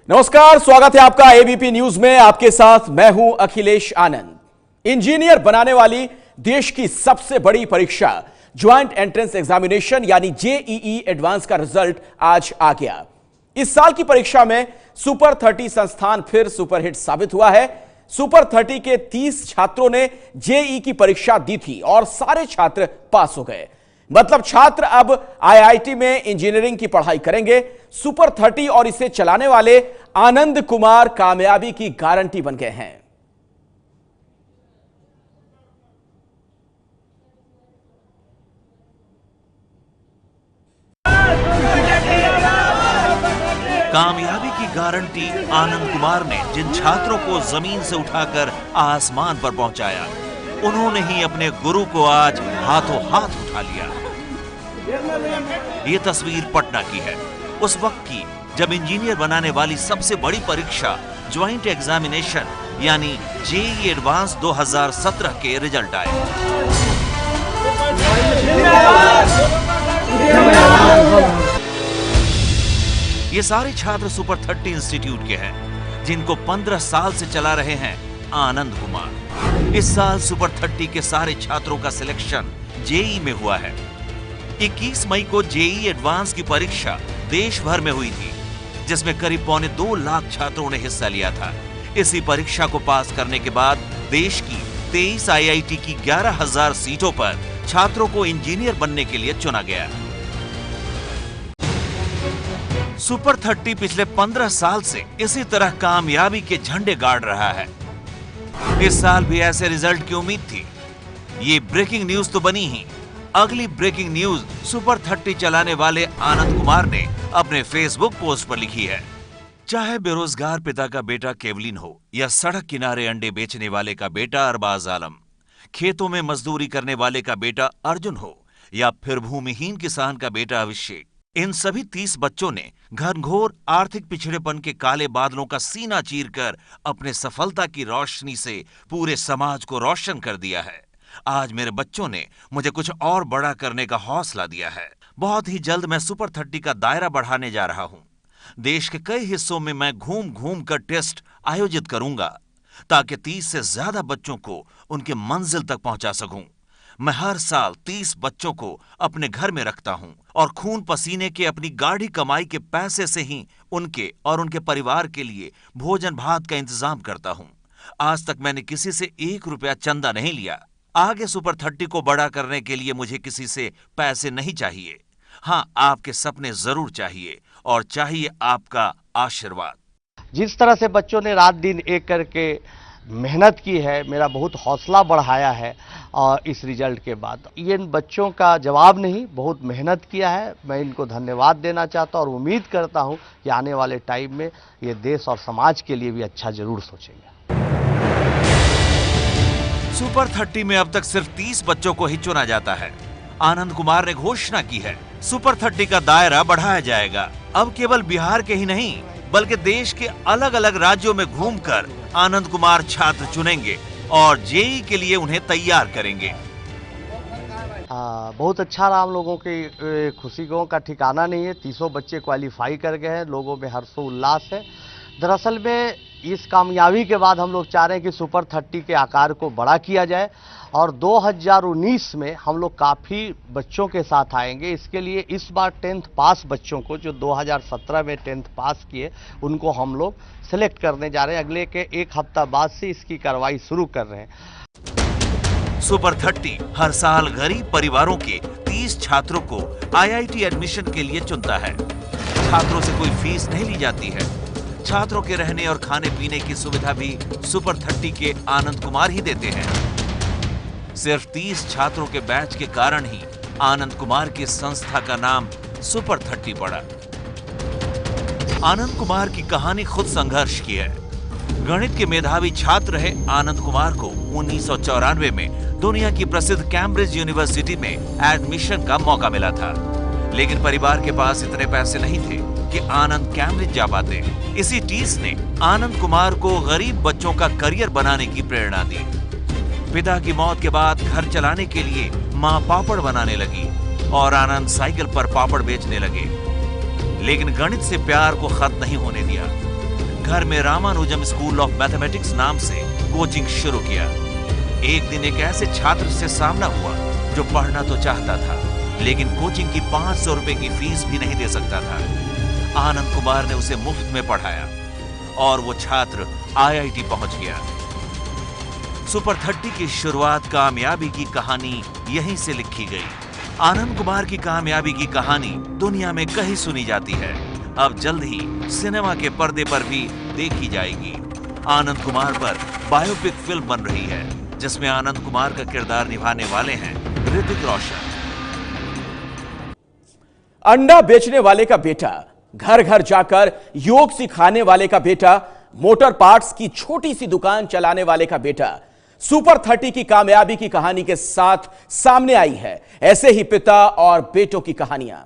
नमस्कार, स्वागत है आपका एबीपी न्यूज में। आपके साथ मैं हूं अखिलेश आनंद। इंजीनियर बनाने वाली देश की सबसे बड़ी परीक्षा ज्वाइंट एंट्रेंस एग्जामिनेशन यानी जेईई एडवांस का रिजल्ट आज आ गया। इस साल की परीक्षा में सुपर 30 संस्थान फिर सुपरहिट साबित हुआ है। सुपर 30 के 30 छात्रों ने जेईई की परीक्षा दी थी और सारे छात्र पास हो गए। मतलब छात्र अब आईआईटी में इंजीनियरिंग की पढ़ाई करेंगे। सुपर 30 और इसे चलाने वाले आनंद कुमार कामयाबी की गारंटी बन गए हैं। कामयाबी की गारंटी आनंद कुमार ने जिन छात्रों को जमीन से उठाकर आसमान पर पहुंचाया, उन्होंने ही अपने गुरु को आज हाथों हाथ उठा लिया। ये तस्वीर पटना की है, उस वक्त की जब इंजीनियर बनाने वाली सबसे बड़ी परीक्षा ज्वाइंट एग्जामिनेशन यानी जेईई एडवांस 2017 के रिजल्ट आए। ये सारे छात्र सुपर 30 इंस्टीट्यूट के हैं, जिनको 15 साल से चला रहे हैं आनंद कुमार। इस साल सुपर 30 के सारे छात्रों का सिलेक्शन जेईई में हुआ है। 21 मई को जेईई एडवांस की परीक्षा देश भर में हुई थी, जिसमें करीब 2.25 लाख छात्रों ने हिस्सा लिया था। इसी परीक्षा को पास करने के बाद देश की 23 आईआईटी की 11,000 सीटों पर छात्रों को इंजीनियर बनने के लिए चुना गया। सुपर 30 पिछले 15 साल से इसी तरह कामयाबी के झंडे गाड़ रहा है। इस साल भी ऐसे रिजल्ट की उम्मीद थी। ये ब्रेकिंग न्यूज तो बनी ही। अगली ब्रेकिंग न्यूज सुपर 30 चलाने वाले आनंद कुमार ने अपने फेसबुक पोस्ट पर लिखी है। चाहे बेरोजगार पिता का बेटा केवलिन हो या सड़क किनारे अंडे बेचने वाले का बेटा अरबाज आलम, खेतों में मजदूरी करने वाले का बेटा अर्जुन हो या फिर भूमिहीन किसान का बेटा अभिषेक, इन सभी 30 बच्चों ने घनघोर आर्थिक पिछड़ेपन के काले बादलों का सीना चीरकर अपने सफलता की रोशनी से पूरे समाज को रोशन कर दिया है। आज मेरे बच्चों ने मुझे कुछ और बड़ा करने का हौसला दिया है। बहुत ही जल्द मैं सुपर 30 का दायरा बढ़ाने जा रहा हूं। देश के कई हिस्सों में मैं घूम घूम कर टेस्ट आयोजित करूंगा ताकि 30 से ज्यादा बच्चों को उनके मंजिल तक पहुंचा सकूं। मैं हर साल 30 बच्चों को अपने घर में रखता हूं और खून पसीने के अपनी गाढ़ी कमाई के पैसे से ही उनके और उनके परिवार के लिए भोजन भात का इंतजाम करता हूं। आज तक मैंने किसी से 1 रुपया चंदा नहीं लिया। आगे सुपर 30 को बड़ा करने के लिए मुझे किसी से पैसे नहीं चाहिए। हाँ, आपके सपने जरूर चाहिए और चाहिए आपका आशीर्वाद। जिस तरह से बच्चों ने रात दिन एक करके मेहनत की है, मेरा बहुत हौसला बढ़ाया है। और इस रिजल्ट के बाद ये इन बच्चों का जवाब नहीं, बहुत मेहनत किया है। मैं इनको धन्यवाद देना चाहता हूँ और उम्मीद करता हूँ कि आने वाले टाइम में ये देश और समाज के लिए भी अच्छा जरूर सोचेंगे। सुपर 30 में अब तक सिर्फ 30 बच्चों को ही चुना जाता है। आनंद कुमार ने घोषणा की है, सुपर 30 का दायरा बढ़ाया जाएगा। अब केवल बिहार के ही नहीं बल्कि देश के अलग अलग राज्यों में घूमकर आनंद कुमार छात्र चुनेंगे और जेईई के लिए उन्हें तैयार करेंगे। बहुत अच्छा रहा। हम लोगों की खुशी का ठिकाना नहीं है। 300 बच्चे क्वालिफाई कर गए हैं। लोगों में हर्षोल्लास है। दरअसल में इस कामयाबी के बाद हम लोग चाह रहे हैं कि सुपर 30 के आकार को बड़ा किया जाए और 2019 में हम लोग काफ़ी बच्चों के साथ आएंगे। इसके लिए इस बार 10th पास बच्चों को, जो 2017 में 10th पास किए, उनको हम लोग सेलेक्ट करने जा रहे हैं। अगले के 1 हफ्ता बाद से इसकी कार्रवाई शुरू कर रहे हैं। सुपर 30 हर साल गरीब परिवारों के 30 छात्रों को आईआईटी एडमिशन के लिए चुनता है। छात्रों से कोई फीस नहीं ली जाती है। छात्रों के रहने और खाने पीने की सुविधा भी सुपर 30 के आनंद कुमार ही देते हैं। सिर्फ 30 छात्रों के बैच के कारण ही आनंद कुमार की संस्था का नाम सुपर 30 पड़ा। आनंद कुमार की कहानी खुद संघर्ष की है। गणित के मेधावी छात्र रहे आनंद कुमार को 1994 में दुनिया की प्रसिद्ध कैम्ब्रिज यूनिवर्सिटी में एडमिशन का मौका मिला था, लेकिन परिवार के पास इतने पैसे नहीं थे कि आनंद कैम्ब्रिज जा पाते। इसी टीस ने आनंद कुमार को गरीब बच्चों का करियर बनाने की प्रेरणा दी। पिता की मौत के बाद घर चलाने के लिए मां पापड़ बनाने लगी और आनंद साइकिल पर पापड़ बेचने लगे, लेकिन गणित से प्यार को खत्म नहीं होने दिया। घर में रामानुजम स्कूल ऑफ मैथमेटिक्स नाम से कोचिंग शुरू किया। एक दिन एक ऐसे छात्र से सामना हुआ जो पढ़ना तो चाहता था, लेकिन कोचिंग की 500 रुपए की फीस भी नहीं दे सकता था। आनंद कुमार ने उसे मुफ्त में पढ़ाया और वो छात्र IIT पहुंच गया। सुपर 30 की शुरुआत, कामयाबी की कहानी यहीं से लिखी गई। आनंद कुमार की कामयाबी की कहानी दुनिया में कहीं सुनी जाती है, अब जल्द ही सिनेमा के पर्दे पर भी देखी जाएगी। आनंद कुमार पर बायोपिक फिल्म बन रही है, जिसमें आनंद कुमार का किरदार निभाने वाले हैं ऋतिक रोशन। अंडा बेचने वाले का बेटा, घर घर जाकर योग सिखाने वाले का बेटा, मोटर पार्ट्स की छोटी सी दुकान चलाने वाले का बेटा, सुपर 30 की कामयाबी की कहानी के साथ सामने आई है। ऐसे ही पिता और बेटों की कहानियां।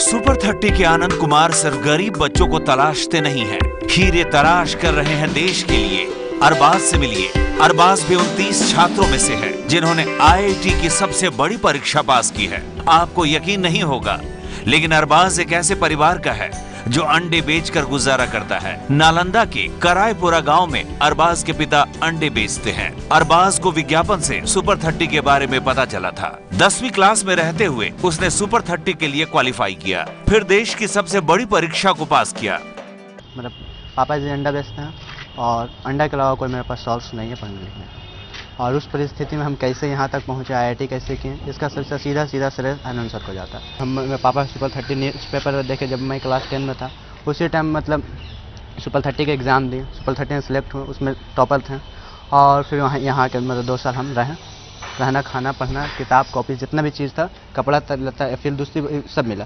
सुपर 30 के आनंद कुमार सिर्फ गरीब बच्चों को तलाशते नहीं हैं, हीरे तलाश कर रहे हैं देश के लिए। अरबाज से मिलिए। अरबाज भी 29 छात्रों में से है जिन्होंने IIT की सबसे बड़ी परीक्षा पास की है। आपको यकीन नहीं होगा, लेकिन अरबाज एक ऐसे परिवार का है जो अंडे बेचकर गुजारा करता है। नालंदा के करायपुरा गांव में अरबाज के पिता अंडे बेचते हैं। अरबाज को विज्ञापन से सुपर 30 के बारे में पता चला था। 10वीं क्लास में रहते हुए उसने सुपर 30 के लिए क्वालिफाई किया, फिर देश की सबसे बड़ी परीक्षा को पास किया। मेरे पापा जी अंडा बेचते हैं और अंडा के अलावा कोई मेरे पास सोर्स नहीं है पढ़ने लिखने का। और उस परिस्थिति में हम कैसे यहाँ तक पहुँचे, IIT कैसे किए, इसका सबसे सीधा श्रेय आनंद सर को जाता है। मेरे पापा सुपर 30 न्यूज़ पेपर देखे जब मैं क्लास 10 में था, उसी टाइम मतलब सुपर 30 के एग्ज़ाम दिए, सुपर 30 में सिलेक्ट हुए, उसमें टॉपर थे। और फिर यहाँ के मतलब 2 साल हम रहना खाना पढ़ना किताब कॉपी जितना भी चीज़ था, कपड़ा लता फिर दूसरी सब मिला।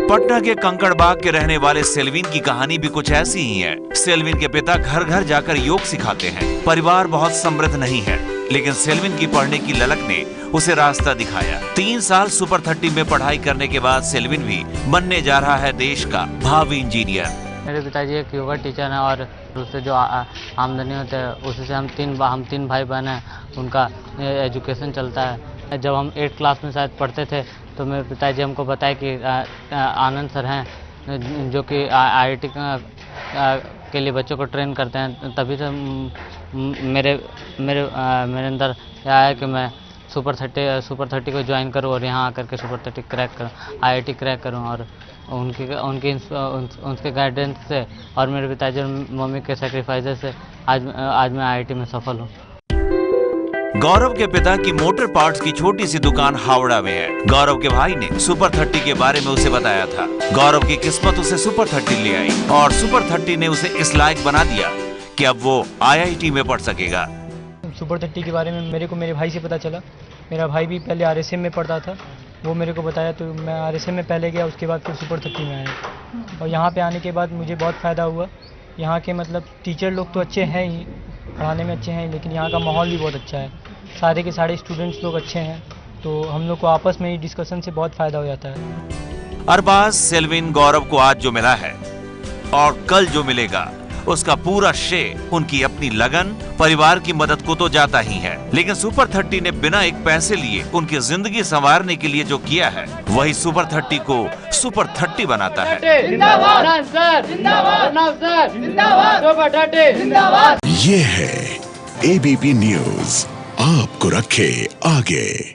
पटना के कंकड़बाग के रहने वाले सेल्विन की कहानी भी कुछ ऐसी ही है। सेल्विन के पिता घर घर जाकर योग सिखाते हैं। परिवार बहुत समृद्ध नहीं है, लेकिन सेल्विन की पढ़ने की ललक ने उसे रास्ता दिखाया। 3 साल सुपर 30 में पढ़ाई करने के बाद सेल्विन भी बनने जा रहा है देश का भावी इंजीनियर। मेरे पिताजी एक योगा टीचर हैं और उससे जो आमदनी होती है उससे हम तीन भाई बहन हैं, उनका एजुकेशन चलता है। जब हम 8 क्लास में शायद पढ़ते थे तो मेरे पिताजी हमको बताए कि आनंद सर हैं जो कि IIT के लिए बच्चों को ट्रेन करते हैं। तभी से मेरे अंदर आया कि मैं सुपर 30 को ज्वाइन करूं और यहाँ आकर के सुपर 30 क्रैक करूं, IIT क्रैक करूं। और उनके गाइडेंस से और मेरे पिताजी और मम्मी के सेक्रीफाइस से आज मैं IIT में सफल हूँ। गौरव के पिता की मोटर पार्ट्स की छोटी सी दुकान हावड़ा में है। गौरव के भाई ने सुपर 30 के बारे में उसे बताया था। गौरव की किस्मत उसे सुपर 30 ले आई और सुपर 30 ने उसे इस लायक बना दिया कि अब वो IIT में पढ़ सकेगा। सुपर 30 के बारे में मेरे भाई से पता चला। मेरा भाई भी पहले RSM में पढ़ता था, वो मेरे को बताया तो मैं RSM में पहले गया, उसके बाद फिर सुपर 30 में आया। और यहाँ पे आने के बाद मुझे बहुत फ़ायदा हुआ। यहाँ के मतलब टीचर लोग तो अच्छे हैं ही, पढ़ाने में अच्छे हैं, लेकिन यहाँ का माहौल भी बहुत अच्छा है। सारे के सारे स्टूडेंट्स लोग अच्छे हैं, तो हम लोग को आपस में ही डिस्कशन से बहुत फ़ायदा हो जाता है। अरबाज, सेल्विन, गौरव को आज जो मिला है और कल जो मिलेगा, उसका पूरा श्रेय उनकी अपनी लगन, परिवार की मदद को तो जाता ही है। लेकिन सुपर 30 ने बिना एक पैसे लिए उनकी जिंदगी संवारने के लिए जो किया है, वही सुपर 30 को सुपर 30 बनाता है। ये है ABP न्यूज़, आपको रखे आगे।